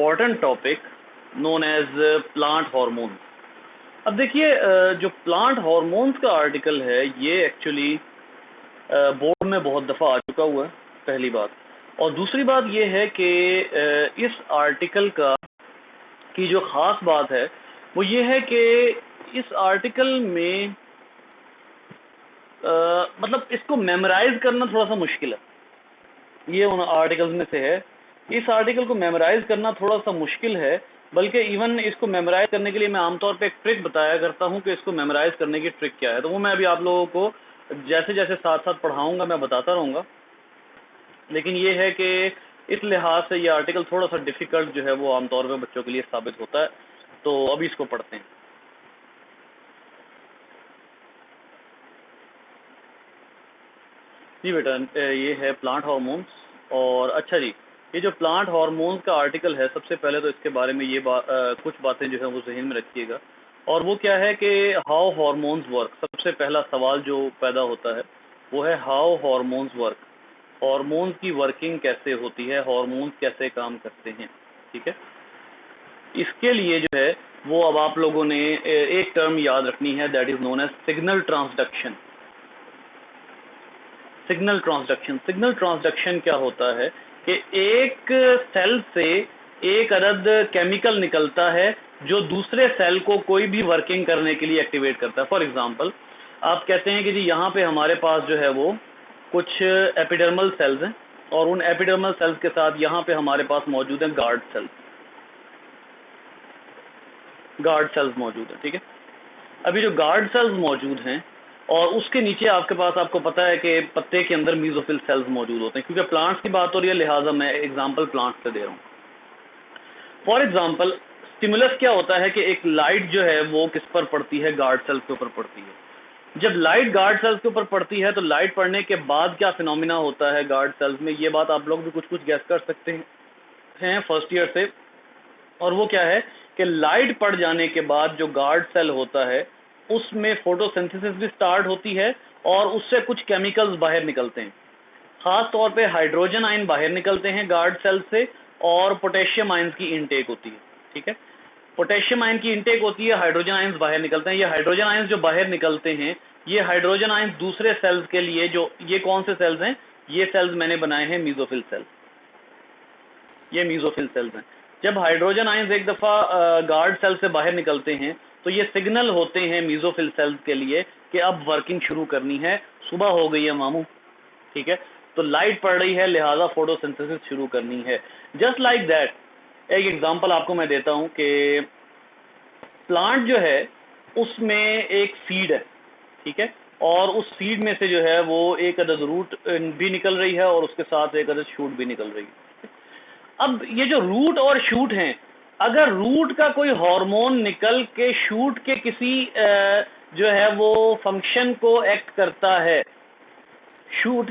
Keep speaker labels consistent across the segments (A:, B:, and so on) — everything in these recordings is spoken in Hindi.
A: Important topic known as plant hormones. अब देखिए, जो प्लांट हार्मोन्स का आर्टिकल है ये एक्चुअली बोर्ड में बहुत दफ़ा आ चुका हुआ है, पहली बात। और दूसरी बात ये है कि इस आर्टिकल की जो ख़ास बात है वो ये है कि इस आर्टिकल में मतलब इसको मेमोराइज करना थोड़ा सा मुश्किल है। ये उन आर्टिकल्स में से है। इस आर्टिकल को मेमोराइज करना थोड़ा सा मुश्किल है, बल्कि इवन इसको मेमोराइज करने के लिए मैं आमतौर पे एक ट्रिक बताया करता हूँ कि इसको मेमोराइज करने की ट्रिक क्या है। तो वो मैं अभी आप लोगों को जैसे जैसे साथ साथ पढ़ाऊँगा मैं बताता रहूँगा। लेकिन ये है कि इस लिहाज से ये आर्टिकल थोड़ा सा डिफ़िकल्ट जो है वो आमतौर पर बच्चों के लिए साबित होता है। तो अभी इसको पढ़ते हैं। जी बेटा, ये है प्लांट हार्मोन्स। और अच्छा जी, ये जो प्लांट हार्मोन्स का आर्टिकल है, सबसे पहले तो इसके बारे में ये कुछ बातें जो है वो जहन में रखिएगा। और वो क्या है कि हाउ हार्मोन्स वर्क। सबसे पहला सवाल जो पैदा होता है वो है हाउ हार्मोन्स वर्क। हार्मोन्स की वर्किंग कैसे होती है, हार्मोन्स कैसे काम करते हैं। ठीक है, इसके लिए जो है वो अब आप लोगों ने एक टर्म याद रखनी है, that is known as signal transduction. Signal transduction, signal transduction क्या होता है कि एक सेल से एक अदद केमिकल निकलता है जो दूसरे सेल को कोई भी वर्किंग करने के लिए एक्टिवेट करता है। फॉर एग्जांपल, आप कहते हैं कि जी यहाँ पे हमारे पास जो है वो कुछ एपिडर्मल सेल्स हैं और उन एपिडर्मल सेल्स के साथ यहाँ पे हमारे पास मौजूद हैं गार्ड सेल्स। गार्ड सेल्स मौजूद हैं, ठीक है। अभी जो गार्ड सेल्स मौजूद हैं और उसके नीचे आपके पास, आपको पता है कि पत्ते के अंदर मीजोफिल सेल्स मौजूद होते हैं, क्योंकि प्लांट्स की बात हो रही है लिहाजा मैं एग्जांपल प्लांट्स से दे रहा हूँ। फॉर एग्जांपल, स्टिमुलस क्या होता है कि एक लाइट जो है वो किस पर पड़ती है, गार्ड सेल्स के ऊपर पड़ती है। जब लाइट गार्ड सेल्स के ऊपर पड़ती है तो लाइट पड़ने के बाद क्या फिनोमिना होता है गार्ड सेल्स में, ये बात आप लोग भी कुछ कुछ गैस कर सकते हैं फर्स्ट ईयर से। और वो क्या है कि लाइट पड़ जाने के बाद जो गार्ड सेल होता है उसमें फोटोसिंथेसिस भी स्टार्ट होती है और उससे कुछ केमिकल्स बाहर निकलते हैं। खास तौर पे हाइड्रोजन आयन बाहर निकलते हैं गार्ड सेल से और पोटेशियम आयंस की इनटेक होती है। ठीक है, पोटेशियम आयन की इनटेक होती है, हाइड्रोजन आयंस बाहर निकलते हैं। ये हाइड्रोजन आयंस जो बाहर निकलते हैं, ये हाइड्रोजन आयंस दूसरे सेल्स के लिए, जो ये कौन से सेल्स हैं, ये सेल्स मैंने बनाए हैं मीजोफिल सेल्स। ये मीजोफिल सेल्स हैं। जब हाइड्रोजन आयंस एक दफ़ा गार्ड सेल से बाहर निकलते हैं तो ये सिग्नल होते हैं मीजोफिल सेल्स के लिए कि अब वर्किंग शुरू करनी है, सुबह हो गई है मामू। ठीक है, तो लाइट पड़ रही है लिहाजा फोटोसिंथेसिस शुरू करनी है। जस्ट लाइक दैट, एक एग्जांपल आपको मैं देता हूं कि प्लांट जो है उसमें एक सीड है, ठीक है, और उस सीड में से जो है वो एक अदद रूट भी निकल रही है और उसके साथ एक अदद शूट भी निकल रही है। अब ये जो रूट और शूट हैं, अगर रूट का कोई हार्मोन निकल के शूट के किसी जो है वो फंक्शन को एक्ट करता है, शूट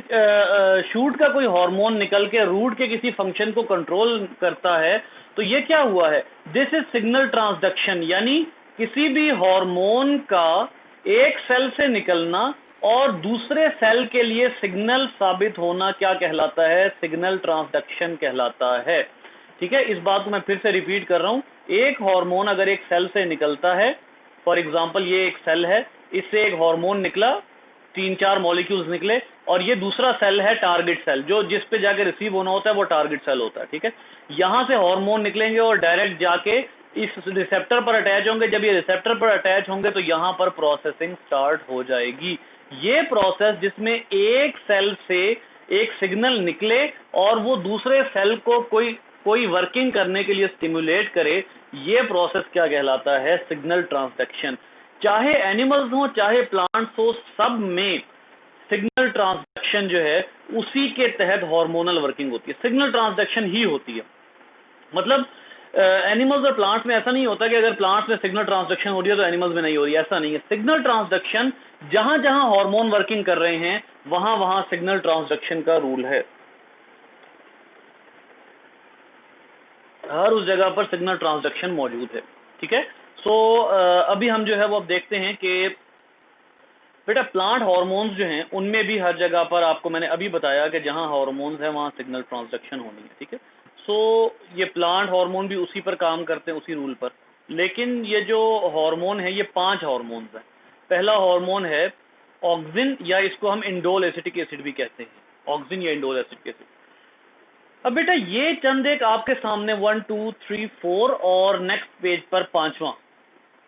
A: का कोई हार्मोन निकल के रूट के किसी फंक्शन को कंट्रोल करता है, तो ये क्या हुआ है, दिस इज सिग्नल ट्रांसडक्शन। यानी किसी भी हार्मोन का एक सेल से निकलना और दूसरे सेल के लिए सिग्नल साबित होना क्या कहलाता है, सिग्नल ट्रांसडक्शन कहलाता है। ठीक है, इस बात को मैं फिर से रिपीट कर रहा हूं। एक हार्मोन अगर एक सेल से निकलता है, फॉर एग्जांपल ये एक सेल है, इससे एक हार्मोन निकला, 3-4 मॉलिक्यूल्स निकले, और ये दूसरा सेल है टारगेट सेल, जो जिस पे जाके रिसीव होना होता है वो टारगेट सेल होता है। ठीक है, यहां से हार्मोन निकलेंगे और डायरेक्ट जाके इस रिसेप्टर पर अटैच होंगे। जब ये रिसेप्टर पर अटैच होंगे तो यहां पर प्रोसेसिंग स्टार्ट हो जाएगी। ये प्रोसेस जिसमें एक सेल से एक सिग्नल निकले और वो दूसरे सेल को कोई वर्किंग करने के लिए स्टिमुलेट करे, ये प्रोसेस क्या कहलाता है, सिग्नल ट्रांसडक्शन। चाहे एनिमल्स हो चाहे प्लांट्स हो, सब में सिग्नल ट्रांसडक्शन जो है उसी के तहत हार्मोनल वर्किंग होती है, सिग्नल ट्रांसडक्शन ही होती है। मतलब एनिमल्स और प्लांट्स में ऐसा नहीं होता कि अगर प्लांट्स में सिग्नल ट्रांसडक्शन हो रही है तो एनिमल्स में नहीं हो रही है, ऐसा नहीं है। सिग्नल ट्रांसडक्शन जहां जहां हार्मोन वर्किंग कर रहे हैं वहां वहां सिग्नल ट्रांसडक्शन का रूल है, हर उस जगह पर सिग्नल ट्रांसडक्शन मौजूद है। ठीक है, सो अभी हम जो है वो अब देखते हैं कि बेटा प्लांट हार्मोन्स जो हैं उनमें भी हर जगह पर, आपको मैंने अभी बताया कि जहां हार्मोन्स हैं वहां सिग्नल ट्रांसडक्शन होनी है। ठीक है, ये प्लांट हार्मोन भी उसी पर काम करते हैं, उसी रूल पर। लेकिन ये जो हार्मोन है ये 5 हार्मोन्स हैं। पहला हार्मोन है ऑक्सिन, या इसको हम इंडोल एसिटिक एसिड भी कहते हैं, ऑक्सिन या इंडोल एसिटिक एसिड। अब बेटा ये चंद एक आपके सामने 1 2 3 4 और नेक्स्ट पेज पर 5वां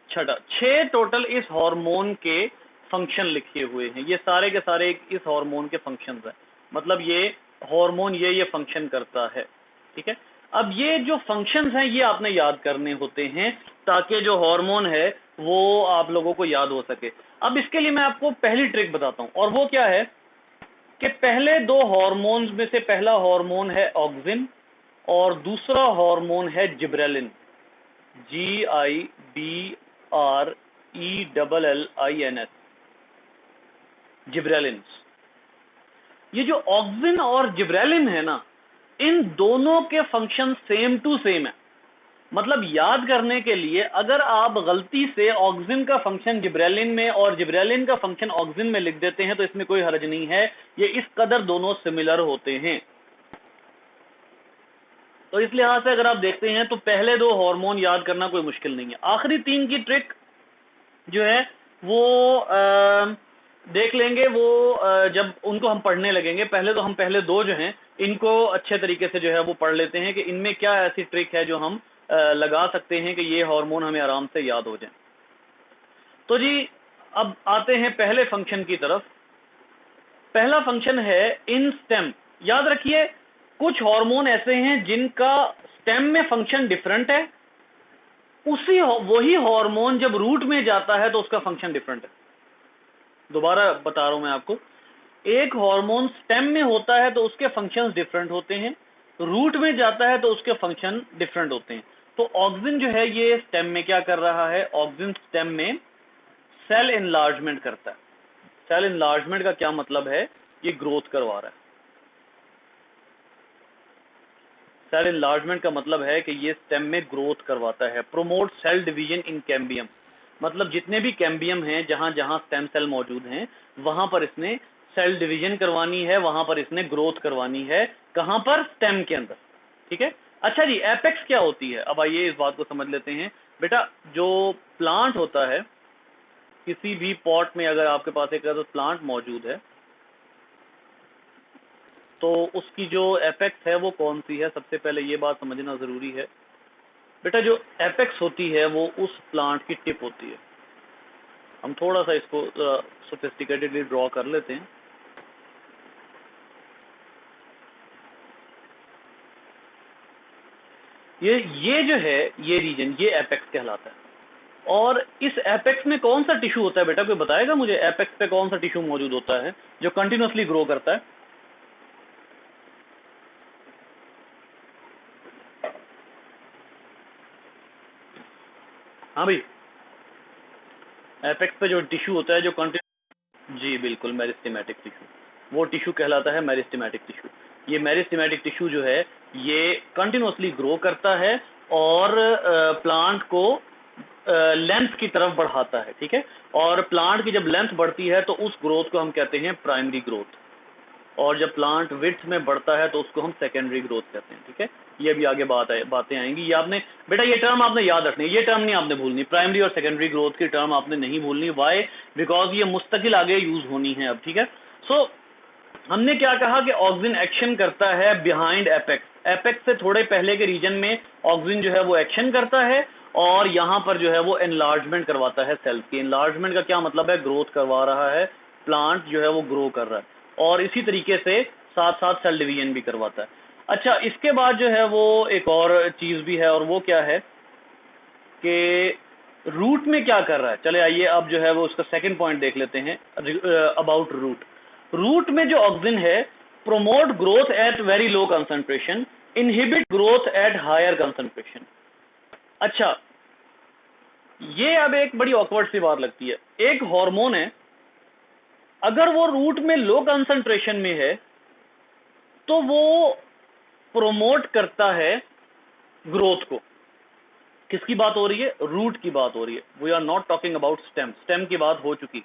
A: छठा 6 टोटल इस हार्मोन के फंक्शन लिखे हुए हैं। ये सारे के सारे इस हार्मोन के फंक्शंस हैं, मतलब ये हार्मोन ये फंक्शन करता है, ठीक है। अब ये जो फंक्शंस हैं ये आपने याद करने होते हैं ताकि जो हार्मोन है वो आप लोगों को याद हो सके। अब इसके लिए मैं आपको पहली ट्रिक बताता हूं, और वो क्या है कि पहले 2 हार्मोन्स में से पहला हार्मोन है ऑक्सिन और दूसरा हार्मोन है जिब्रेलिन, GIBRELLINS, जिब्रेलिन। ये जो ऑक्सिन और जिब्रेलिन है ना, इन दोनों के फंक्शन सेम टू सेम है। मतलब याद करने के लिए अगर आप गलती से ऑक्सिन का फंक्शन जिब्रेलिन में और जिब्रेलिन का फंक्शन ऑक्सिन में लिख देते हैं तो इसमें कोई हर्ज नहीं है, ये इस कदर दोनों सिमिलर होते हैं। तो इस लिहाज से अगर आप देखते हैं तो पहले 2 हार्मोन याद करना कोई मुश्किल नहीं है। आखिरी 3 की ट्रिक जो है वो देख लेंगे, वो जब उनको हम पढ़ने लगेंगे। पहले तो हम पहले 2 जो हैं इनको अच्छे तरीके से जो है वो पढ़ लेते हैं कि इनमें क्या ऐसी ट्रिक है जो हम लगा सकते हैं कि ये हार्मोन हमें आराम से याद हो जाए। तो जी अब आते हैं पहले फंक्शन की तरफ। पहला फंक्शन है इन स्टेम। याद रखिए कुछ हार्मोन ऐसे हैं जिनका स्टेम में फंक्शन डिफरेंट है, वही हार्मोन जब रूट में जाता है तो उसका फंक्शन डिफरेंट है। दोबारा बता रहा हूं मैं आपको, एक हार्मोन स्टेम में होता है तो उसके फंक्शंस डिफरेंट होते हैं, रूट में जाता है तो उसके फंक्शन डिफरेंट होते हैं। तो ऑक्सिन जो है ये स्टेम में क्या कर रहा है, ऑक्सिन स्टेम में सेल एनलार्जमेंट करता है। सेल एनलार्जमेंट का क्या मतलब है, ये ग्रोथ करवा रहा है। सेल एनलार्जमेंट का मतलब है कि ये स्टेम में ग्रोथ करवाता है। Promote cell division in cambium, मतलब जितने भी कैम्बियम हैं जहां जहां स्टेम सेल मौजूद हैं वहां पर इसने सेल डिवीजन करवानी है, वहां पर इसने ग्रोथ करवानी है। कहां पर, स्टेम के अंदर, ठीक है। अच्छा जी, एपेक्स क्या होती है, अब आइए इस बात को समझ लेते हैं। बेटा जो प्लांट होता है, किसी भी पॉट में अगर आपके पास एक प्लांट मौजूद है तो उसकी जो एपेक्स है वो कौन सी है, सबसे पहले ये बात समझना ज़रूरी है। बेटा जो एपेक्स होती है वो उस प्लांट की टिप होती है। हम थोड़ा सा इसको सोफिस्टिकेटेडली ड्रॉ कर लेते हैं। ये जो है ये रीजन, ये एपेक्स कहलाता है। और इस एपेक्स में कौन सा टिश्यू होता है बेटा, कोई बताएगा मुझे एपेक्स पे कौन सा टिश्यू मौजूद होता है जो कंटिन्यूसली ग्रो करता है? हाँ भाई, एपेक्स पे जो टिश्यू होता है जो कंटिन्यू, जी बिल्कुल, मेरिस्टेमेटिक टिश्यू, वो टिश्यू कहलाता है मेरिस्टेमेटिक टिश्यू। ये मेरिस्टेमेटिक टिश्यू जो है ये कंटिन्यूसली ग्रो करता है और प्लांट को लेंथ की तरफ बढ़ाता है, ठीक है। और प्लांट की जब लेंथ बढ़ती है तो उस ग्रोथ को हम कहते हैं प्राइमरी ग्रोथ, और जब प्लांट विड्थ में बढ़ता है तो उसको हम सेकेंडरी ग्रोथ कहते हैं, ठीक है। ये भी आगे बातें आएंगी। ये आपने बेटा ये टर्म आपने याद रखनी है, ये टर्म नहीं आपने भूलनी, प्राइमरी और सेकेंडरी ग्रोथ की टर्म आपने नहीं भूलनी। वाई, बिकॉज ये मुस्तकिल आगे यूज होनी है अब, ठीक है। सो हमने क्या कहा कि ऑक्सिन एक्शन करता है बिहाइंड एपेक्स। एपेक्स से थोड़े पहले के रीजन में ऑक्सिन जो है वो एक्शन करता है और यहाँ पर जो है वो एनलार्जमेंट करवाता है सेल्स की। एनलार्जमेंट का क्या मतलब है, ग्रोथ करवा रहा है, प्लांट जो है वो ग्रो कर रहा है, और इसी तरीके से साथ साथ सेल डिवीजन भी करवाता है। अच्छा, इसके बाद जो है वो एक और चीज़ भी है, और वो क्या है कि रूट में क्या कर रहा है। चले आइए अब जो है वो उसका सेकंड पॉइंट देख लेते हैं अबाउट रूट। रूट में जो ऑक्सिन है, promote growth at very low concentration, inhibit growth at higher concentration. अच्छा, ये अब एक बड़ी ऑकवर्ड सी बात लगती है। एक हार्मोन है, अगर वो रूट में लो कंसंट्रेशन में है तो वो प्रोमोट करता है ग्रोथ को। किसकी बात हो रही है, रूट की बात हो रही है। We are not talking about stem, stem की बात हो चुकी,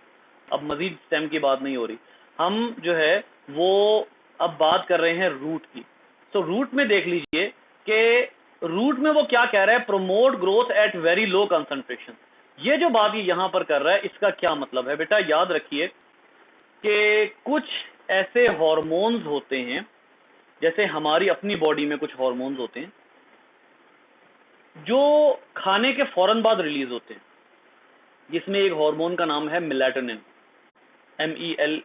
A: अब मजीद स्टेम की बात नहीं हो रही। हम जो है वो अब बात कर रहे हैं रूट की। तो रूट में देख लीजिए कि रूट में वो क्या कह रहा है, promote growth at very low concentration. ये जो बात ये यहां पर कर रहा है इसका क्या मतलब है बेटा, याद रखिए कि कुछ ऐसे हार्मोन्स होते हैं, जैसे हमारी अपनी बॉडी में कुछ हार्मोन्स होते हैं जो खाने के फौरन बाद रिलीज होते हैं, जिसमें एक हार्मोन का नाम है मेलाटोनिन, MELATONIN,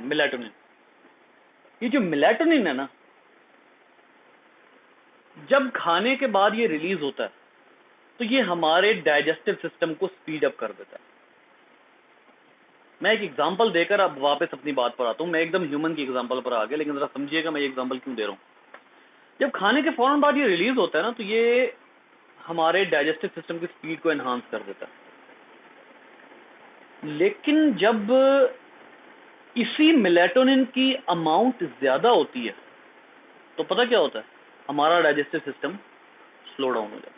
A: मेलाटोनिन। ये जो मेलाटोनिन है ना, जब खाने के बाद ये रिलीज होता है तो ये हमारे डाइजेस्टिव सिस्टम को स्पीड अप कर देता है। मैं एक एग्जांपल देकर अब वापस अपनी बात पर आता हूं। मैं एकदम ह्यूमन की एग्जांपल पर आ गया, लेकिन जरा समझिएगा मैं ये एग्जांपल क्यों दे रहा हूं। जब खाने के फौरन बाद ये रिलीज होता है ना, तो ये हमारे डाइजेस्टिव सिस्टम की स्पीड को एनहांस कर देता है। लेकिन जब इसी मेलाटोनिन की अमाउंट ज्यादा होती है तो पता क्या होता है, हमारा डाइजेस्टिव सिस्टम स्लो डाउन हो जाता है।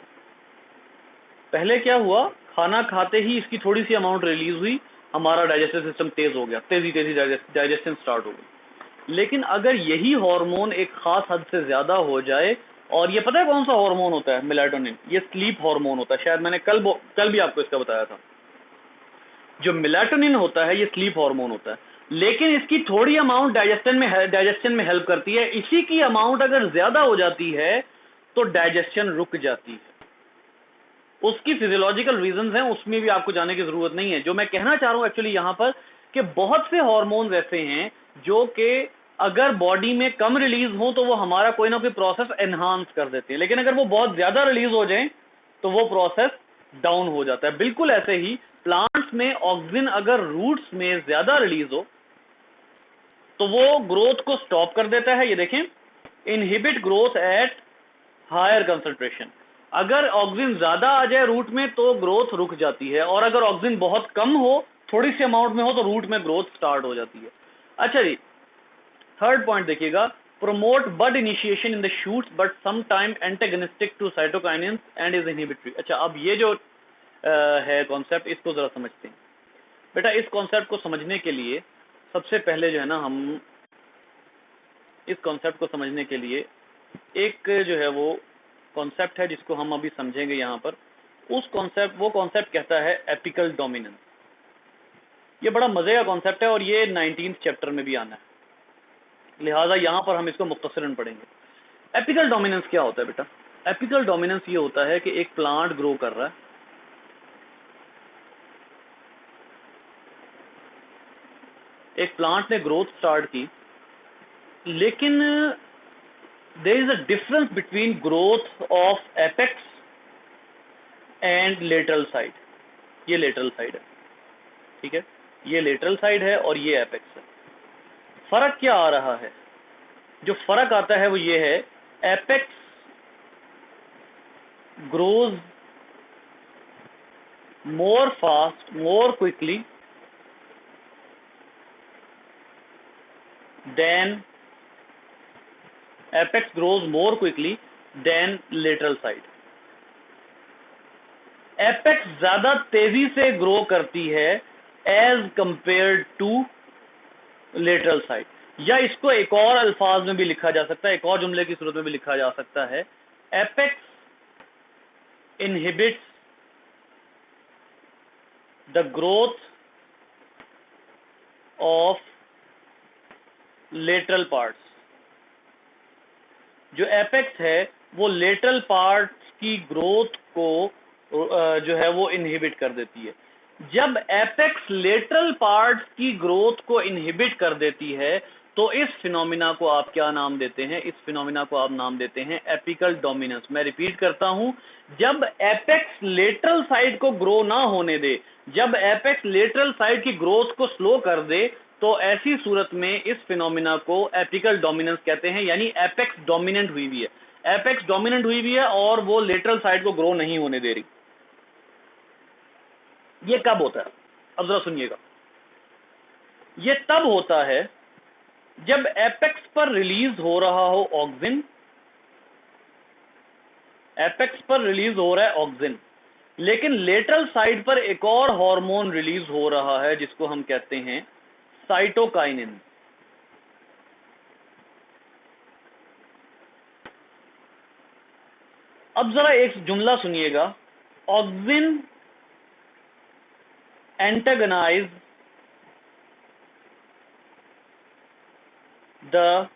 A: पहले क्या हुआ, खाना खाते ही इसकी थोड़ी सी अमाउंट रिलीज हुई, हमारा डाइजेस्टिव सिस्टम तेज हो गया, तेजी डाइजेशन स्टार्ट हो गई। लेकिन अगर यही हार्मोन एक खास हद से ज्यादा हो जाए, और ये पता है कौन सा हार्मोन होता है मेलाटोनिन, ये स्लीप हार्मोन होता है। शायद मैंने कल भी आपको इसका बताया था। जो मेलाटोनिन होता है ये स्लीप हार्मोन होता है, लेकिन इसकी थोड़ी अमाउंट डाइजेशन में हेल्प करती है। इसी की अमाउंट अगर ज्यादा हो जाती है तो डाइजेशन रुक जाती है। उसकी फिजियोलॉजिकल रीजंस हैं, उसमें भी आपको जाने की जरूरत नहीं है। जो मैं कहना चाह रहा हूं एक्चुअली यहां पर, कि बहुत से हार्मोन्स ऐसे हैं जो कि अगर बॉडी में कम रिलीज हो तो वो हमारा कोई ना कोई प्रोसेस एनहांस कर देते हैं, लेकिन अगर वो बहुत ज्यादा रिलीज हो जाए तो वो प्रोसेस डाउन हो जाता है। बिल्कुल ऐसे ही प्लांट्स में ऑक्सीजन अगर रूट्स में ज्यादा रिलीज हो तो वो ग्रोथ को स्टॉप कर देता है। ये देखें, inhibit growth at higher concentration. अगर ऑक्सीजन ज्यादा आ जाए रूट में तो ग्रोथ रुक जाती है, और अगर ऑक्सीजन बहुत कम हो, थोड़ी सी अमाउंट में हो, तो रूट में ग्रोथ स्टार्ट हो जाती है। अच्छा जी, थर्ड पॉइंट देखिएगा, promote bud initiation in the shoots but sometime antagonistic to cytokinins and is inhibitory। अच्छा, अब ये जो है कॉन्सेप्ट, इसको जरा समझते हैं बेटा। इस कॉन्सेप्ट को समझने के लिए सबसे पहले जो है ना, हम इस कॉन्सेप्ट को समझने के लिए एक जो है वो कॉन्सेप्ट है जिसको हम अभी समझेंगे यहाँ पर। वो कॉन्सेप्ट कहता है एपिकल डोमिनेंस। ये बड़ा मजे का कॉन्सेप्ट है और ये 19th चैप्टर में भी आना है, लिहाजा यहाँ पर हम इसको मुख्तसरन पढ़ेंगे। एपिकल डोमिनेंस क्या होता है बेटा? एपिकल डोमिनेंस ये होता है कि एक प्लांट ग्रो कर रहा है, एक प्लांट ने ग्रोथ स्टार्ट की, लेकिन there is a difference between growth of apex and lateral side. ये लेटरल साइड है, ठीक है, ये लेटरल साइड है और ये एपेक्स है। फर्क क्या आ रहा है? जो फर्क आता है वो ये है, apex grows more fast, more quickly than apex grows more quickly than lateral side। Apex ज्यादा तेजी से ग्रो करती है as compared to lateral side. या इसको एक और अल्फाज में भी लिखा जा सकता है, एक और जुमले की सूरत में भी लिखा जा सकता है, apex inhibits the growth of lateral parts. जो एपेक्स है वो लेटरल पार्ट्स की ग्रोथ को जो है वो इनहिबिट कर देती है। जब एपेक्स लेटरल पार्ट्स की ग्रोथ को इनहिबिट कर देती है तो इस फिनोमिना को आप क्या नाम देते हैं? इस फिनोमिना को आप नाम देते हैं एपिकल डोमिनेंस। मैं रिपीट करता हूं, जब एपेक्स लेटरल साइड को ग्रो ना होने दे, जब एपेक्स लेटरल साइड की ग्रोथ को स्लो कर दे, तो ऐसी सूरत में इस फिनोमिना को एपिकल डोमिनेंस कहते हैं। यानी एपेक्स डोमिनेंट हुई भी है, एपेक्स डोमिनेंट हुई भी है और वो लेटरल साइड को ग्रो नहीं होने दे रही। ये कब होता है? अब जरा सुनिएगा, ये तब होता है जब एपेक्स पर रिलीज हो रहा हो ऑक्सीजन, एपेक्स पर रिलीज हो रहा है ऑक्सीजन, लेकिन लेटरल साइड पर एक और हार्मोन रिलीज हो रहा है जिसको हम कहते हैं साइटोकाइनिन। अब जरा एक जुमला सुनिएगा, ऑक्सिन एंटागनाइज द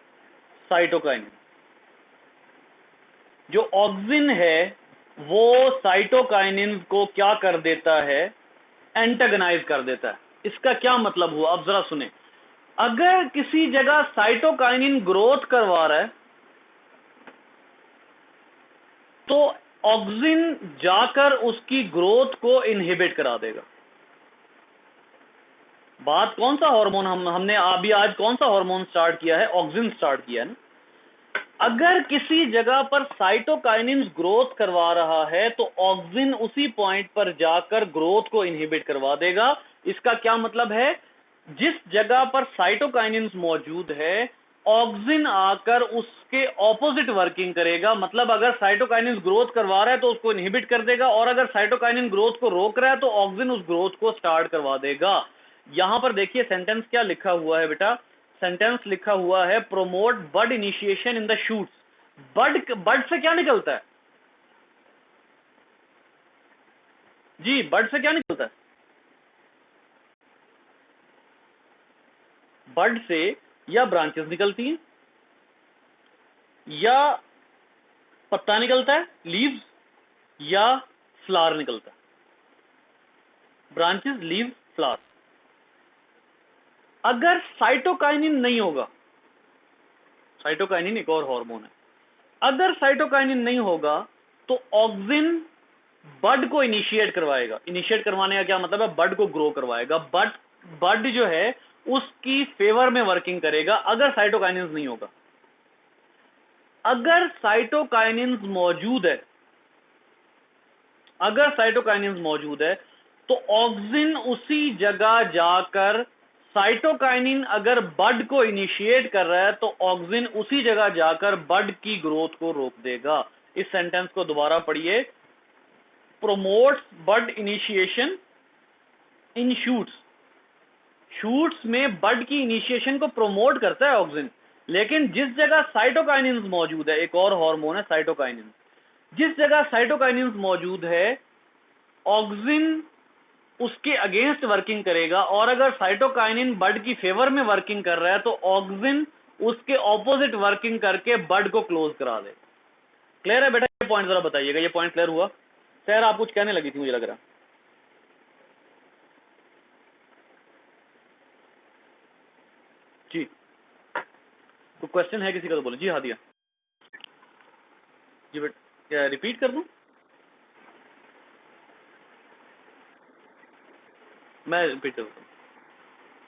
A: साइटोकाइनिन। जो ऑक्सिन है वो साइटोकाइनिन को क्या कर देता है, एंटागनाइज कर देता है। इसका क्या मतलब हुआ, अब जरा सुने। अगर किसी जगह साइटोकाइनिन ग्रोथ करवा रहा है तो ऑक्सिन जाकर उसकी ग्रोथ को इनहिबिट करा देगा। बात कौन सा हार्मोन, हमने अभी आज कौन सा हार्मोन स्टार्ट किया है, ऑक्सिन स्टार्ट किया है ना। अगर किसी जगह पर साइटोकाइनिन ग्रोथ करवा रहा है तो ऑक्सिन उसी पॉइंट पर जाकर ग्रोथ को इनहिबिट करवा देगा। इसका क्या मतलब है, जिस जगह पर साइटोकाइनिन मौजूद है ऑक्सिन आकर उसके ऑपोजिट वर्किंग करेगा। मतलब अगर साइटोकाइनिन ग्रोथ करवा रहा है तो उसको इनहिबिट कर देगा, और अगर साइटोकाइनिन ग्रोथ को रोक रहा है तो ऑक्सिन उस ग्रोथ को स्टार्ट करवा देगा। यहां पर देखिए सेंटेंस क्या लिखा हुआ है बेटा, सेंटेंस लिखा हुआ है promote bud initiation in the shoots. Bud से क्या निकलता है जी, बड से क्या निकलता है, बड से या ब्रांचेस निकलती हैं या पत्ता निकलता है लीव्स, या फ्लावर निकलता है। Branches, leaves, flower. अगर साइटोकाइनिन नहीं होगा, साइटोकाइनिन एक और हार्मोन है, अगर साइटोकाइनिन नहीं होगा तो ऑक्सिन बड को इनिशिएट करवाएगा। इनिशिएट करवाने का क्या मतलब है, बड को ग्रो करवाएगा। बड जो है उसकी फेवर में वर्किंग करेगा अगर साइटोकाइनिन नहीं होगा। अगर साइटोकाइनिन मौजूद है, अगर साइटोकाइनिन मौजूद है तो ऑक्सिन उसी जगह जाकर, साइटोकाइनिन अगर बड को इनिशिएट कर रहा है तो ऑक्सिन उसी जगह जाकर बड की ग्रोथ को रोक देगा। इस सेंटेंस को दोबारा पढ़िए, प्रोमोट्स बड इनिशिएशन इन शूट्स। शूट्स में बड की इनिशिएशन को प्रोमोट करता है ऑक्सिन, लेकिन जिस जगह साइटोकाइनिन मौजूद है, एक और हार्मोन है साइटोकाइनिन, जिस जगह साइटोकाइनिन मौजूद है ऑक्सिन उसके अगेंस्ट वर्किंग करेगा, और अगर साइटोकाइनिन बड की फेवर में वर्किंग कर रहा है तो ऑक्सिन उसके ऑपोजिट वर्किंग करके बड को क्लोज करा दे। क्लियर है बेटा, ये पॉइंट जरा बताइएगा, ये पॉइंट क्लियर हुआ? सर आप कुछ कहने लगी थी मुझे लग रहा। जी कोई क्वेश्चन है किसी का तो बोले। जी हाँ दिया जी बेटा, क्या रिपीट कर दूं? मैं रिपीट कर दूं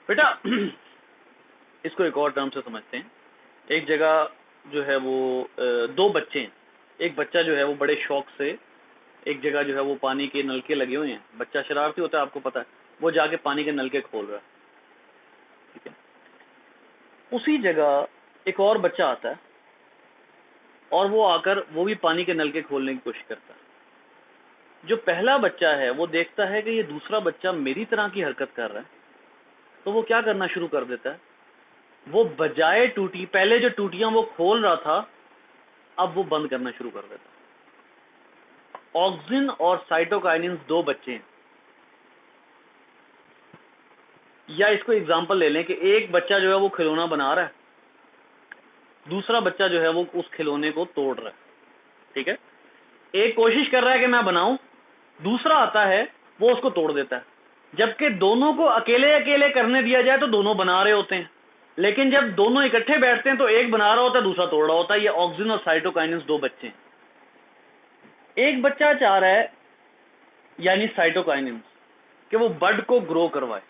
A: बेटा। इसको एक और टर्म से समझते हैं। एक जगह जो है वो दो बच्चे हैं, एक बच्चा जो है वो बड़े शौक से एक जगह जो है वो पानी के नलके लगे हुए हैं, बच्चा शरारती होता है आपको पता है, वो जाके पानी के नलके खोल रहा है, ठीक है। उसी जगह एक और बच्चा आता है और वो आकर वो भी पानी के नलके खोलने की कोशिश करता है। जो पहला बच्चा है वो देखता है कि ये दूसरा बच्चा मेरी तरह की हरकत कर रहा है, तो वो क्या करना शुरू कर देता है, वो बजाय टूटी, पहले जो टूटियां वो खोल रहा था अब वो बंद करना शुरू कर देता है। ऑक्सिन और साइटोकाइनिन दो बच्चे हैं, या इसको एग्जांपल ले लें कि एक बच्चा जो है वो खिलौना बना रहा है, दूसरा बच्चा जो है वो उस खिलौने को तोड़ रहा है, ठीक है। एक कोशिश कर रहा है कि मैं बनाऊं, दूसरा आता है वो उसको तोड़ देता है। जबकि दोनों को अकेले अकेले करने दिया जाए तो दोनों बना रहे होते हैं, लेकिन जब दोनों इकट्ठे बैठते हैं तो एक बना रहा होता है दूसरा तोड़ रहा होता है। ये ऑक्सिन और साइटोकाइनिन दो बच्चे हैं। एक बच्चा चाह रहा है यानी साइटोकाइनिन कि वो बड को ग्रो करवाए।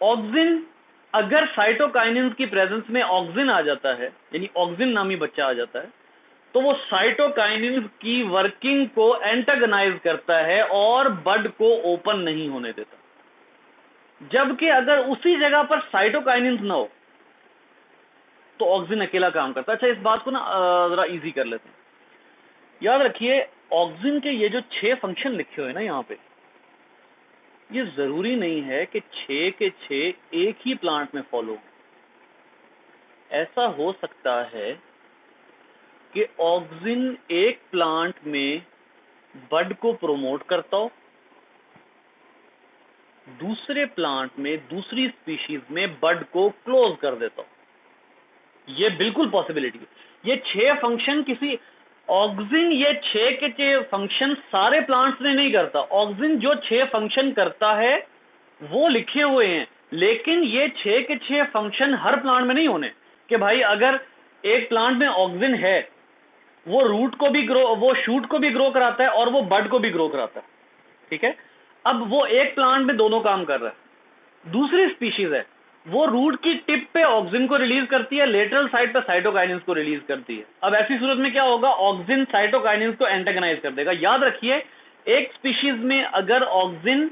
A: ऑक्सिन, अगर साइटोकाइनिन की प्रेजेंस में ऑक्सिन आ जाता है यानी ऑक्सिन नामी बच्चा आ जाता है तो वो साइटोकाइनिन की वर्किंग को एंटागनाइज करता है और बड को ओपन नहीं होने देता। जबकि अगर उसी जगह पर साइटोकाइनिन ना हो तो ऑक्सिन अकेला काम करता है। अच्छा इस बात को ना जरा इजी कर लेते हैं। याद रखिए ऑक्सिन के ये जो 6 फंक्शन लिखे हुए ना यहाँ पे, ये जरूरी नहीं है कि 6 के 6 एक ही प्लांट में फॉलो हो। ऐसा हो सकता है कि ऑक्सिन एक प्लांट में बड को प्रोमोट करता हो, दूसरे प्लांट में दूसरी स्पीशीज में बड को क्लोज कर देता हो। ये बिल्कुल पॉसिबिलिटी है। ये 6 फंक्शन किसी ऑक्सिन, ये 6 के 6 फंक्शन सारे प्लांट्स में नहीं करता। ऑक्सिन जो 6 फंक्शन करता है वो लिखे हुए हैं, लेकिन ये 6 के 6 फंक्शन हर प्लांट में नहीं होने। कि भाई अगर एक प्लांट में ऑक्सिन है, वो रूट को भी ग्रो, वो शूट को भी ग्रो कराता है और वो बड को भी ग्रो कराता है, ठीक है। अब वो एक प्लांट में दोनों काम कर रहा है। दूसरी स्पीशीज है, वो रूट की टिप पे ऑक्सिन को रिलीज करती है, लेटरल साइड पे साइटोकाइनिन्स को रिलीज करती है। अब ऐसी सूरत में क्या होगा, ऑक्सिन साइटोकाइनिन्स को एंटेगनाइज कर देगा। याद रखिए, एक स्पीशीज में अगर ऑक्सिन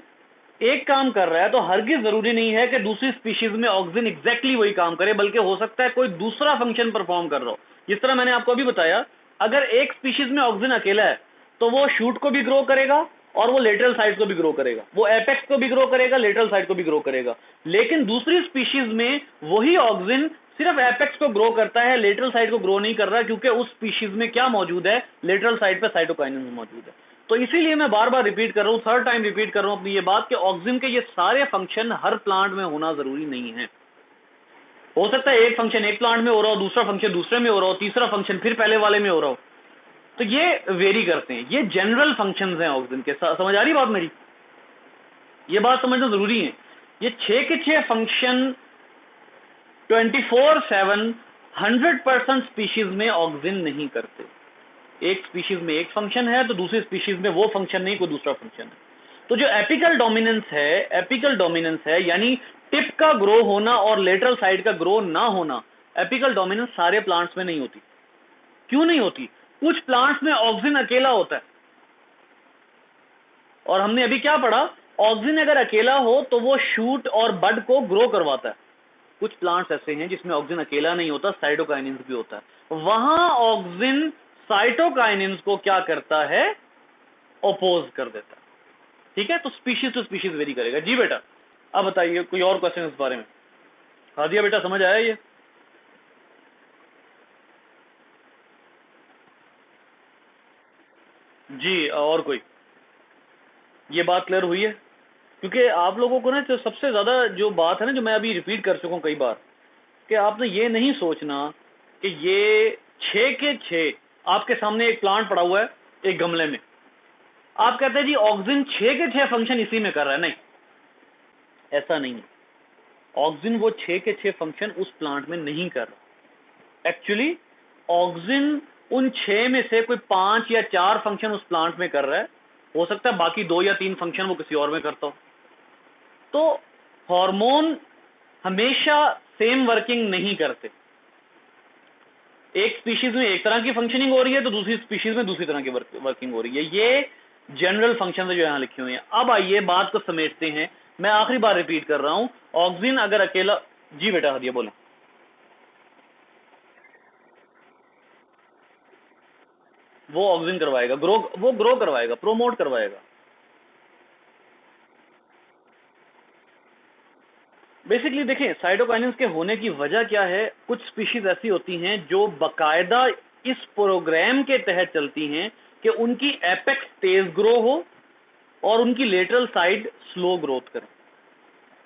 A: एक काम कर रहा है तो हरगिज जरूरी नहीं है कि दूसरी स्पीशीज में ऑक्सिन एग्जैक्टली वही काम करे, बल्कि हो सकता है कोई दूसरा फंक्शन परफॉर्म कर रहा हो। जिस तरह मैंने आपको अभी बताया, अगर एक स्पीशीज में ऑक्सिन अकेला है तो वो शूट को भी ग्रो करेगा और वो लेटरल साइड को भी ग्रो करेगा, वो एपेक्स को भी ग्रो करेगा, लेटरल साइड को भी ग्रो करेगा। लेकिन दूसरी स्पीशीज में वही ऑक्सिन सिर्फ एपेक्स को ग्रो करता है, लेटरल साइड को ग्रो नहीं कर रहा, क्योंकि उस स्पीशीज में क्या मौजूद है, लेटरल साइड पे साइटोकाइनिन मौजूद है। तो इसीलिए मैं बार बार रिपीट कर रहा हूं, थर्ड टाइम रिपीट कर रहा हूं अपनी ये बात, कि ऑक्सिन के ये सारे फंक्शन हर प्लांट में होना जरूरी नहीं है। हो सकता है एक फंक्शन एक प्लांट में हो रहा हो, दूसरा फंक्शन दूसरे में हो रहा हो, तीसरा फंक्शन फिर पहले वाले में हो रहा हो, तो ये वेरी करते हैं। ये जनरल फंक्शंस हैं ऑक्सिन के। समझ आ रही बात मेरी? ये बात समझना जरूरी है। ये 6 के 6 फंक्शन 24/7 100% स्पीशीज में ऑक्सिन नहीं करते। एक स्पीशीज में एक फंक्शन है तो दूसरी स्पीशीज में वो फंक्शन नहीं, कोई दूसरा फंक्शन है। तो जो एपिकल डोमिनेंस है, एपिकल डोमिनेंस है यानी टिप का ग्रो होना और लेटरल साइड का ग्रो ना होना, एपिकल डोमिनेंस सारे प्लांट्स में नहीं होती। क्यों नहीं होती? कुछ प्लांट्स में ऑक्सिन अकेला होता है, और हमने अभी क्या पढ़ा, ऑक्सिन अगर अकेला हो तो वो शूट और बड को ग्रो करवाता है। कुछ प्लांट्स ऐसे हैं जिसमें ऑक्सिन अकेला नहीं होता, साइटोकाइनिन्स भी होता है। वहां ऑक्सिन साइटोकाइनिन्स को क्या करता है, अपोज कर देता है, ठीक है। तो स्पीशीज टू स्पीशीज वेरी करेगा। जी बेटा, अब बताइए कोई और क्वेश्चन इस बारे में? हादिया बेटा, समझ आया ये? जी, और कोई? ये बात क्लियर हुई है? क्योंकि आप लोगों को ना, जो सबसे ज्यादा जो बात है ना, जो मैं अभी रिपीट कर चुका हूं कई बार, कि आपने ये नहीं सोचना कि ये 6 के 6 आपके सामने एक प्लांट पड़ा हुआ है एक गमले में, आप कहते हैं जी ऑक्सिन 6 के 6 फंक्शन इसी में कर रहा है। नहीं, ऐसा नहीं है। ऑक्सिन वो 6 के 6 फंक्शन उस प्लांट में नहीं कर रहा। एक्चुअली ऑक्सिन उन 6 में से कोई 5 या 4 फंक्शन उस प्लांट में कर रहा है। हो सकता है बाकी 2 या 3 फंक्शन वो किसी और में करता हो। तो हार्मोन हमेशा सेम वर्किंग नहीं करते। एक स्पीशीज में एक तरह की फंक्शनिंग हो रही है तो दूसरी स्पीशीज में दूसरी तरह की वर्किंग हो रही है। ये जनरल फंक्शन जो यहां लिखे हुए हैं। अब आइए बात को समेटते हैं। मैं आखिरी बार रिपीट कर रहा हूं, ऑक्सिन अगर अकेला, जी बेटा हदिया बोले। वो ऑक्सिन करवाएगा, वो ग्रो करवाएगा, प्रोमोट करवाएगा। बेसिकली देखें, साइटोकाइनिन्स के होने की वजह क्या है। कुछ स्पीशीज ऐसी होती हैं जो बकायदा इस प्रोग्राम के तहत चलती हैं कि उनकी एपेक्स तेज ग्रो हो और उनकी लेटरल साइड स्लो ग्रोथ करे।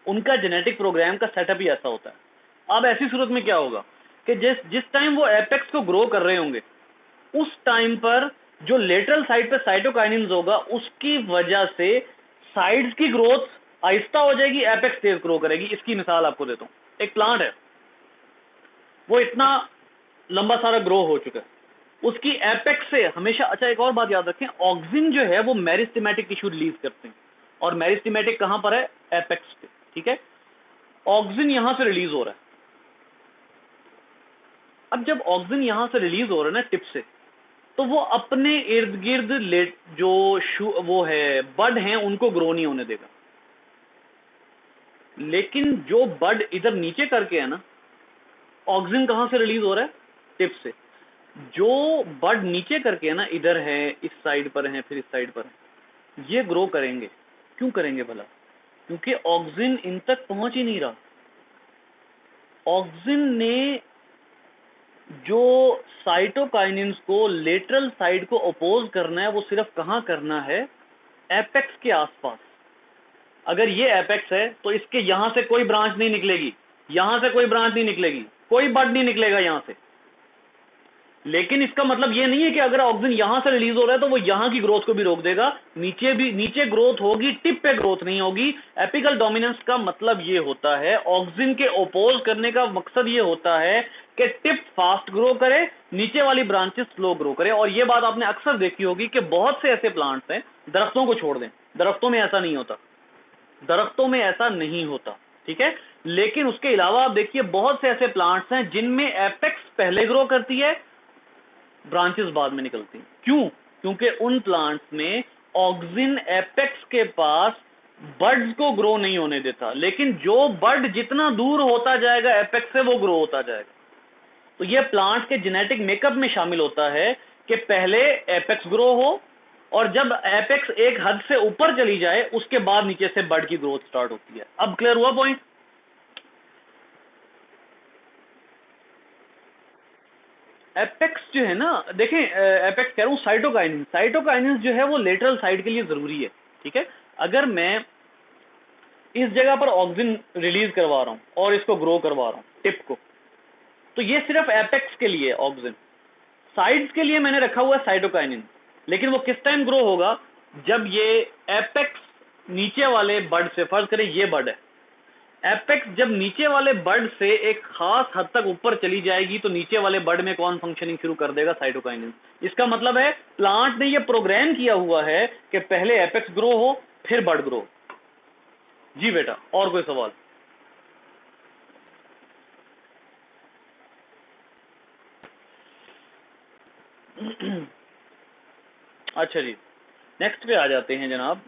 A: उनका जेनेटिक प्रोग्राम का सेटअप ही ऐसा होता है। अब ऐसी सूरत में क्या होगा कि जिस जिस टाइम वो एपेक्स को ग्रो कर रहे होंगे, उस टाइम पर जो लेटरल साइड पे साइटोकाइनिन्स होगा, उसकी वजह से साइड्स की ग्रोथ आहिस्ता हो जाएगी, एपेक्स तेज ग्रो करेगी। इसकी मिसाल आपको देता हूं। एक प्लांट है, वो इतना लंबा सारा ग्रो हो चुका है, उसकी एपेक्स से हमेशा, अच्छा एक और बात याद रखें, ऑक्सिन जो है वो मेरिस्टेमेटिक टिश्यू रिलीज करते हैं, और मेरिस्टेमेटिक कहां पर है, एपेक्स पे, ठीक है। ऑक्सिन यहां से रिलीज हो रहा है। अब जब ऑक्सिन यहां से रिलीज हो रहा है ना टिप से, तो वो अपने इर्द गिर्द जो वो है बड हैं उनको ग्रो नहीं होने देगा। लेकिन जो बड इधर नीचे करके है ना, ऑक्सिन कहां से रिलीज हो रहा है, टिप से। जो बड नीचे करके है ना, इधर है, इस साइड पर है, फिर इस साइड पर है, ये ग्रो करेंगे। क्यों करेंगे भला? क्योंकि ऑक्सिन इन तक पहुंच ही नहीं रहा। ऑक्सिन ने जो साइटोकाइनिन्स को लेटरल साइड को अपोज करना है वो सिर्फ कहाँ करना है, एपेक्स के आसपास। अगर ये एपेक्स है तो इसके यहां से कोई ब्रांच नहीं निकलेगी, यहां से कोई ब्रांच नहीं निकलेगी, कोई बड नहीं निकलेगा यहां से। लेकिन इसका मतलब ये नहीं है कि अगर ऑक्सीजन यहां से रिलीज हो रहा है तो वो यहां की ग्रोथ को भी रोक देगा, नीचे भी, नीचे ग्रोथ होगी, टिप पे ग्रोथ नहीं होगी। एपिकल डोमिनेंस का मतलब ये होता है, ऑक्सीजन के ओपोज करने का मकसद ये होता है कि टिप फास्ट ग्रो करे, नीचे वाली ब्रांचेस स्लो ग्रो करे। और ये बात आपने अक्सर देखी होगी कि बहुत से ऐसे प्लांट्स हैं, दरख्तों को छोड़ दें, दरख्तों में ऐसा नहीं होता, दरख्तों में ऐसा नहीं होता, ठीक है। लेकिन उसके अलावा आप देखिए बहुत से ऐसे प्लांट्स हैं जिनमें एपेक्स पहले ग्रो करती है, ब्रांचेस बाद में निकलती हैं। क्यों? क्योंकि उन प्लांट्स में ऑक्सिन एपेक्स के पास बड्स को ग्रो नहीं होने देता, लेकिन जो बड जितना दूर होता जाएगा एपेक्स से वो ग्रो होता जाएगा। तो ये प्लांट के जेनेटिक मेकअप में शामिल होता है कि पहले एपेक्स ग्रो हो, और जब एपेक्स एक हद से ऊपर चली जाए उसके बाद नीचे से बड की ग्रोथ स्टार्ट होती है। अब क्लियर हुआ पॉइंट? एपेक्स जो है ना, देखें, एपेक्स कह रहा हूं, साइटोकाइनिन, साइटोकाइनिन जो है वो लेटरल साइड के लिए जरूरी है, ठीक है। अगर मैं इस जगह पर ऑक्सीजन रिलीज करवा रहा हूं और इसको ग्रो करवा रहा हूं टिप को, तो ये सिर्फ एपेक्स के लिए ऑक्सीजन, साइड्स के लिए मैंने रखा हुआ है साइटोकाइनिन। लेकिन वो किस टाइम ग्रो होगा? जब ये एपेक्स नीचे वाले बड से, फर्ज करें ये बड है, एपेक्स जब नीचे वाले बड से एक खास हद तक ऊपर चली जाएगी तो नीचे वाले बड में कौन फंक्शनिंग शुरू कर देगा? साइटोकाइनिन। इसका मतलब है प्लांट ने ये प्रोग्राम किया हुआ है कि पहले एपेक्स ग्रो हो फिर बड ग्रो। जी बेटा, और कोई सवाल? अच्छा जी, नेक्स्ट पे आ जाते हैं जनाब।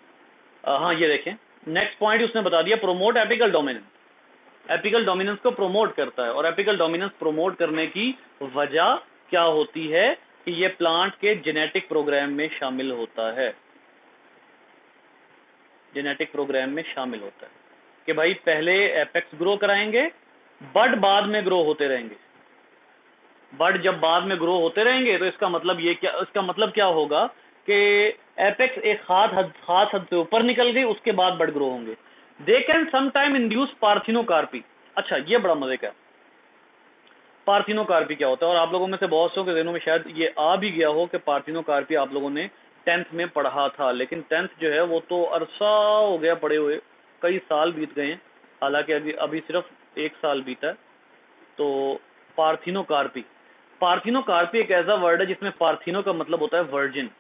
A: हाँ ये देखें, नेक्स्ट पॉइंट उसने बता दिया, promote apical dominance. Apical dominance को प्रोमोट करता है, और एपिकल डोमिनेंस प्रोमोट करने की वजह क्या होती है कि ये प्लांट के जेनेटिक प्रोग्राम में शामिल होता है, जेनेटिक प्रोग्राम में शामिल होता है कि भाई पहले एपेक्स ग्रो कराएंगे, बड बाद में ग्रो होते रहेंगे। बड जब बाद में ग्रो होते रहेंगे तो इसका मतलब ये क्या, इसका मतलब क्या होगा कि एपेक्स एक खास हद से ऊपर निकल गई, उसके बाद बड ग्रो होंगे। They can sometime induce parthenocarpy. अच्छा, ये बड़ा मजे का, पार्थिनोकार्पी क्या होता है? और आप लोगों में से बहुत सौ के ज़हनों में शायद ये आ भी गया हो कि पार्थिनोकार्पी आप लोगों ने 10th में पढ़ा था, लेकिन 10th जो है वो तो अरसा हो गया पढ़े हुए, कई साल बीत गए हैं, हालांकि अभी अभी सिर्फ एक साल बीता है। तो पार्थिनोकार्पी, पार्थिनोकार्पी एक ऐसा वर्ड है जिसमें पार्थिनो का मतलब होता है वर्जिन,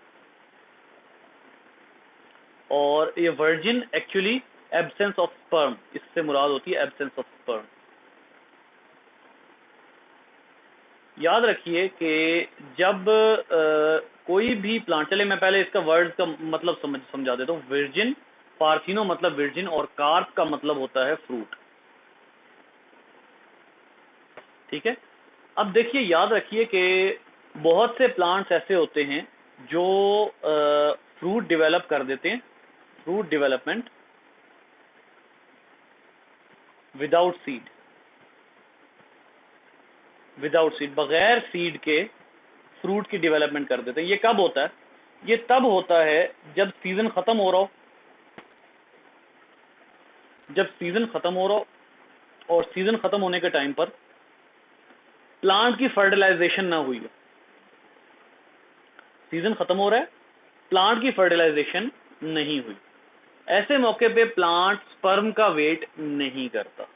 A: और ये virgin actually absence of sperm, इससे मुराद होती है एब्सेंस ऑफ स्पर्म। याद रखिए कि जब कोई भी प्लांट, चले मैं पहले इसका वर्ड का मतलब समझा देता हूँ। वर्जिन, पार्थिनो मतलब वर्जिन, और कार्प का मतलब होता है फ्रूट, ठीक है। अब देखिए, याद रखिए कि बहुत से प्लांट्स ऐसे होते हैं जो फ्रूट डेवलप कर देते हैं, fruit development without seed, without seed, बगैर सीड के फ्रूट की डेवलपमेंट कर देते हैं। ये कब होता है? ये तब होता है जब सीजन खत्म हो रहा हो, जब सीजन खत्म हो रहा हो और सीजन खत्म होने के टाइम पर प्लांट की फर्टिलाइजेशन ना हुई हो। सीजन खत्म हो रहा है, प्लांट की फर्टिलाइजेशन नहीं हुई, ऐसे मौके पे प्लांट स्पर्म का वेट नहीं करता,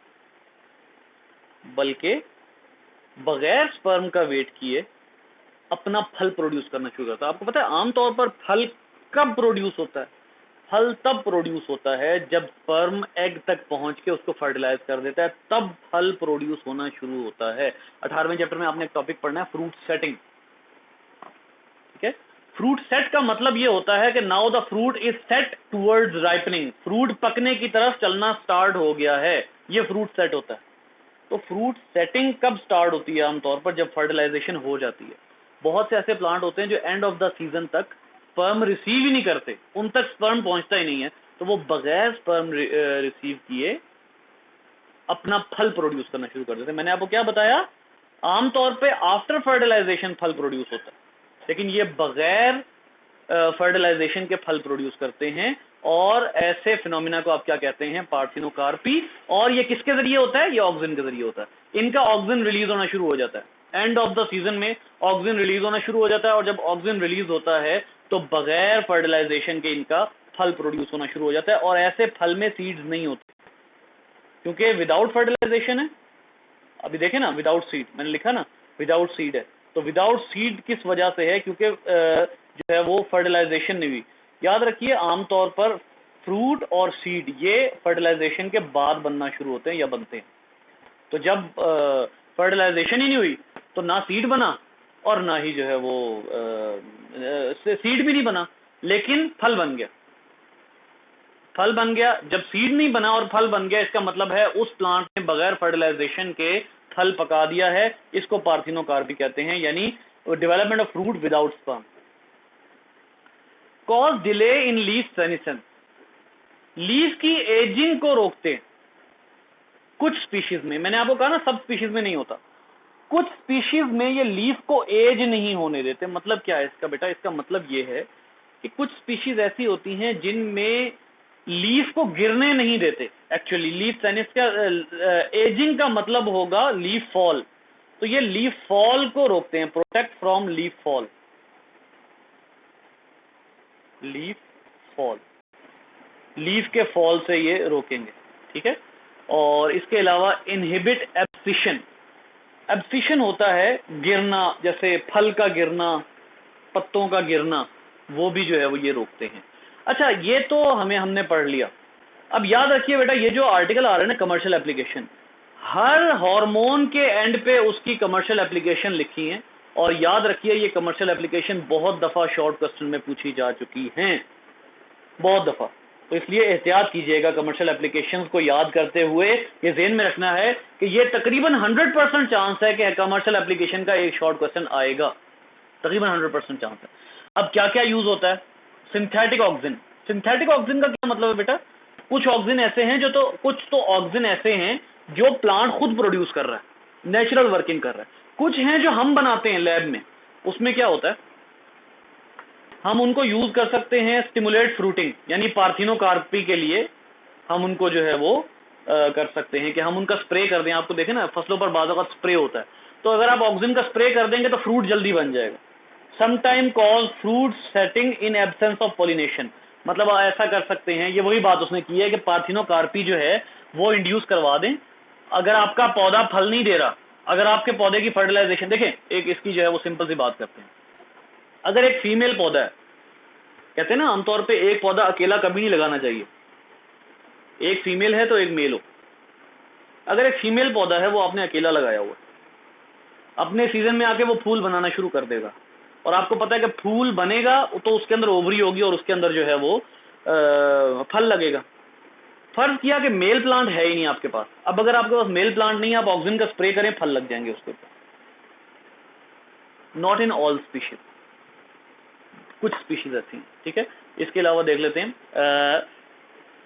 A: बल्कि बगैर स्पर्म का वेट किए अपना फल प्रोड्यूस करना शुरू करता है। आपको पता है आमतौर पर फल कब प्रोड्यूस होता है? फल तब प्रोड्यूस होता है जब स्पर्म एग तक पहुंच के उसको फर्टिलाइज कर देता है, तब फल प्रोड्यूस होना शुरू होता है। 18वें चैप्टर में आपने एक टॉपिक पढ़ना है, फ्रूट सेटिंग, ठीक है। फ्रूट सेट का मतलब ये होता है कि now the fruit is set towards ripening, fruit पकने की तरफ चलना स्टार्ट हो गया है, ये फ्रूट सेट होता है। तो फ्रूट सेटिंग कब स्टार्ट होती है? आमतौर पर जब फर्टिलाइजेशन हो जाती है। बहुत से ऐसे प्लांट होते हैं जो एंड ऑफ द सीजन तक स्पर्म रिसीव ही नहीं करते, उन तक स्पर्म पहुंचता ही नहीं है, तो वो बगैर स्पर्म रिसीव किए अपना फल प्रोड्यूस करना शुरू कर देते हैं। मैंने आपको क्या बताया आमतौर पे आफ्टर फर्टिलाइजेशन फल प्रोड्यूस होता है, लेकिन ये बगैर फर्टिलाइजेशन के फल प्रोड्यूस करते हैं, और ऐसे फिनोमिना को आप क्या कहते हैं, पार्थिनोकार्पी। और ये किसके जरिए होता है, ये ऑक्सीजन के जरिए होता है। इनका ऑक्सीजन रिलीज होना शुरू हो जाता है, एंड ऑफ द सीजन में ऑक्सीजन रिलीज होना शुरू हो जाता है, और जब ऑक्सीजन रिलीज होता है तो बगैर फर्टिलाइजेशन के इनका फल प्रोड्यूस होना शुरू हो जाता है। और ऐसे फल में सीड्स नहीं होते, क्योंकि विदाउट फर्टिलाइजेशन है। अभी देखें ना, विदाउट सीड मैंने लिखा ना, विदाउट सीड है। तो विदाउट सीड किस वजह से है, क्योंकि जो है वो फर्टिलाइजेशन नहीं हुई। याद रखिए आमतौर पर फ्रूट और सीड ये फर्टिलाइजेशन के बाद बनना शुरू होते हैं या बनते हैं। तो जब फर्टिलाइजेशन ही नहीं हुई तो ना सीड बना और ना ही जो है वो सीड भी नहीं बना, लेकिन फल बन गया। फल बन गया, जब सीड नहीं बना और फल बन गया, इसका मतलब है उस प्लांट ने बगैर फर्टिलाइजेशन के फल पका दिया है। इसको पार्थिनोकार्पी कहते हैं, यानी development of fruit without sperm. Cause delay in leaf senescence, leaf की एजिंग को रोकते हैं कुछ स्पीशीज में। मैंने आपको कहा ना सब स्पीशीज में नहीं होता, कुछ स्पीशीज में ये लीफ को एज नहीं होने देते। मतलब क्या है इसका बेटा, इसका मतलब ये है कि कुछ स्पीशीज ऐसी होती हैं जिनमें लीफ को गिरने नहीं देते। एक्चुअली लीफ सेनेस का एजिंग का मतलब होगा लीफ फॉल, तो ये लीफ फॉल को रोकते हैं, protect from leaf fall. Leaf fall, leaf के फॉल से ये रोकेंगे, ठीक है। और इसके अलावा इनहिबिट एब्सिशन, एब्सिशन होता है गिरना, जैसे फल का गिरना, पत्तों का गिरना, वो भी जो है वो ये रोकते हैं। अच्छा, ये तो हमने पढ़ लिया। अब याद रखिए बेटा, ये जो आर्टिकल आ रहा है ना कमर्शियल एप्लीकेशन, हर हार्मोन के एंड पे उसकी कमर्शियल एप्लीकेशन लिखी है। और याद रखिए ये कमर्शियल एप्लीकेशन बहुत दफा शॉर्ट क्वेश्चन में पूछी जा चुकी हैं, बहुत दफा। तो इसलिए एहतियात कीजिएगा कमर्शियल एप्लीकेशंस को याद करते हुए। ये ज़हन में रखना है कि ये तकरीबन 100% चांस है कि कमर्शियल एप्लीकेशन का एक शॉर्ट क्वेश्चन आएगा, तकरीबन 100% चांस है। अब क्या क्या यूज होता है, सिंथेटिक ऑक्सीजन। सिंथेटिक ऑक्सीजन का क्या मतलब है बेटा, कुछ ऑक्सीजन ऐसे हैं जो कुछ तो ऑक्सीजन ऐसे हैं जो प्लांट खुद प्रोड्यूस कर रहा है, नेचुरल वर्किंग कर रहा है। कुछ हैं जो हम बनाते हैं लैब में, उसमें क्या होता है, हम उनको यूज कर सकते हैं स्टिमुलेट फ्रूटिंग, यानी पार्थिनोकार्पी के लिए हम उनको जो है वो कर सकते हैं कि हम उनका स्प्रे कर दें। आपको देखें ना फसलों पर बाजों का स्प्रे होता है, तो अगर आप ऑक्सीजन का स्प्रे कर देंगे तो फ्रूट जल्दी बन जाएगा। Sometime cause fruit setting in absence of pollination, मतलब ऐसा कर सकते हैं, ये वही बात उसने की है कि पार्थिनोकार्पी जो है वो इंड्यूस करवा दें। अगर आपका पौधा फल नहीं दे रहा, अगर आपके पौधे की फर्टिलाइजेशन देखें, एक इसकी जो है वो सिंपल सी बात करते हैं। अगर एक फीमेल पौधा है, कहते हैं ना आमतौर पे एक पौधा अकेला कभी नहीं लगाना चाहिए, एक फीमेल है तो एक मेल हो। अगर एक फीमेल पौधा है वो आपने अकेला लगाया हुआ, अपने सीजन में आके वो फूल बनाना शुरू कर देगा, और आपको पता है कि फूल बनेगा तो उसके अंदर ओवरी होगी और उसके अंदर जो है वो फल लगेगा। फर्ज किया कि मेल प्लांट है ही नहीं आपके पास, अब अगर आपके पास मेल प्लांट नहीं है, आप ऑक्सीजन का स्प्रे करें, फल लग जाएंगे उसके ऊपर। नॉट इन ऑल स्पीशीज, कुछ स्पीशीज ऐसी हैं, ठीक है। इसके अलावा देख लेते हैं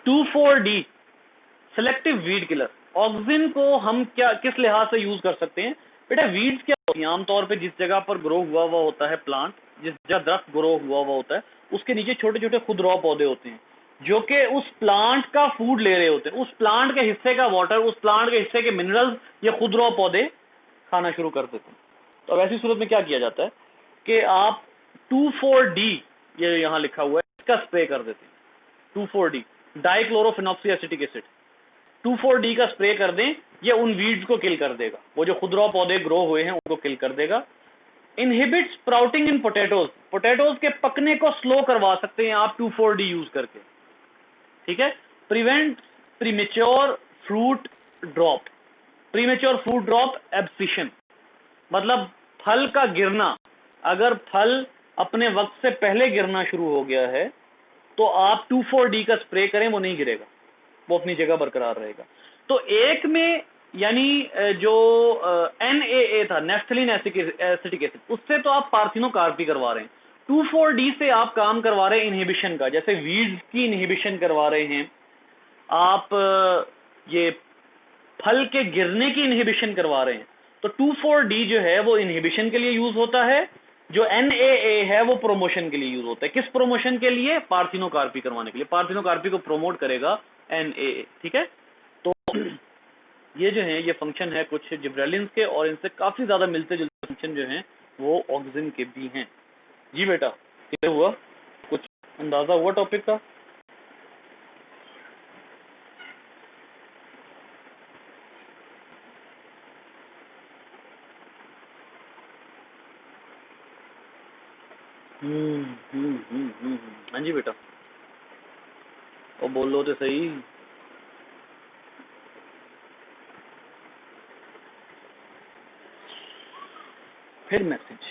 A: 2,4-D selective weed killer. Oxygen को हम क्या किस लिहाज से यूज कर सकते हैं बेटा, वीड्स क्या होती हैं, आमतौर पे जिस जगह पर ग्रो हुआ हुआ होता है प्लांट, जिस जगह दरख्त ग्रो हुआ हुआ होता है, उसके नीचे छोटे छोटे खुदरौ पौधे होते हैं जो कि उस प्लांट का फूड ले रहे होते हैं। उस प्लांट के हिस्से का वाटर, उस प्लांट के हिस्से के मिनरल्स ये खुदरौ पौधे खाना शुरू कर देते हैं। तो अब ऐसी सूरत में क्या किया जाता है कि आप 2,4-D, ये यहाँ लिखा हुआ है, इसका स्प्रे कर देते हैं। 2,4-D dichlorophenoxy acetic acid, 2,4-D का स्प्रे कर दें, ये उन वीड्स को किल कर देगा, वो जो खुदरौ पौधे ग्रो हुए हैं उनको किल कर देगा। इनहिबिट स्प्राउटिंग इन पोटैटोज, पोटैटोज के पकने को स्लो करवा सकते हैं आप 2,4-D यूज करके, ठीक है। Prevent premature fruit drop, premature fruit drop abscission, मतलब फल का गिरना, अगर फल अपने वक्त से पहले गिरना शुरू हो गया है तो आप 2,4-D का स्प्रे करें, वो नहीं गिरेगा, वो अपनी जगह बरकरार रहेगा। तो एक में यानी जो NAA था, नेफ्थलीन एसिटिक एसिड, उससे तो आप पार्थिनोकार्पी करवा रहे हैं। 2,4-D से आप काम करवा रहे हैं इनहिबिशन का, जैसे वीड्स की इनहिबिशन करवा रहे हैं आप, ये फल के गिरने की इनहिबिशन करवा रहे हैं। तो 2,4-D जो है वो इनहिबिशन के लिए यूज होता है, जो NAA है वो प्रोमोशन के लिए यूज होता है। किस प्रोमोशन के लिए? पार्थिनोकार्पी करवाने के लिए। पार्थिनोकार्पी को प्रोमोट करेगा NAA, ठीक है। तो ये जो है ये फंक्शन है कुछ जिब्रेलिन्स के, और इनसे काफी ज्यादा मिलते जुलते फंक्शन जो हैं वो ऑक्सिन के भी हैं। जी बेटा, क्लियर हुआ? कुछ अंदाजा हुआ टॉपिक का? हाँ जी बेटा, और बोलो तो सही। फिर मैसेज।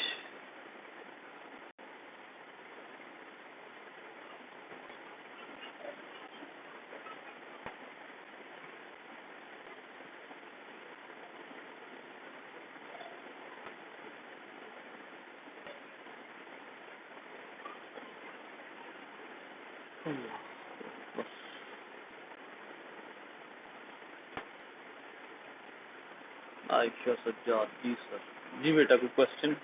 A: आयशा सज्जाद, जी सर। जी बेटा, कोई क्वेश्चन?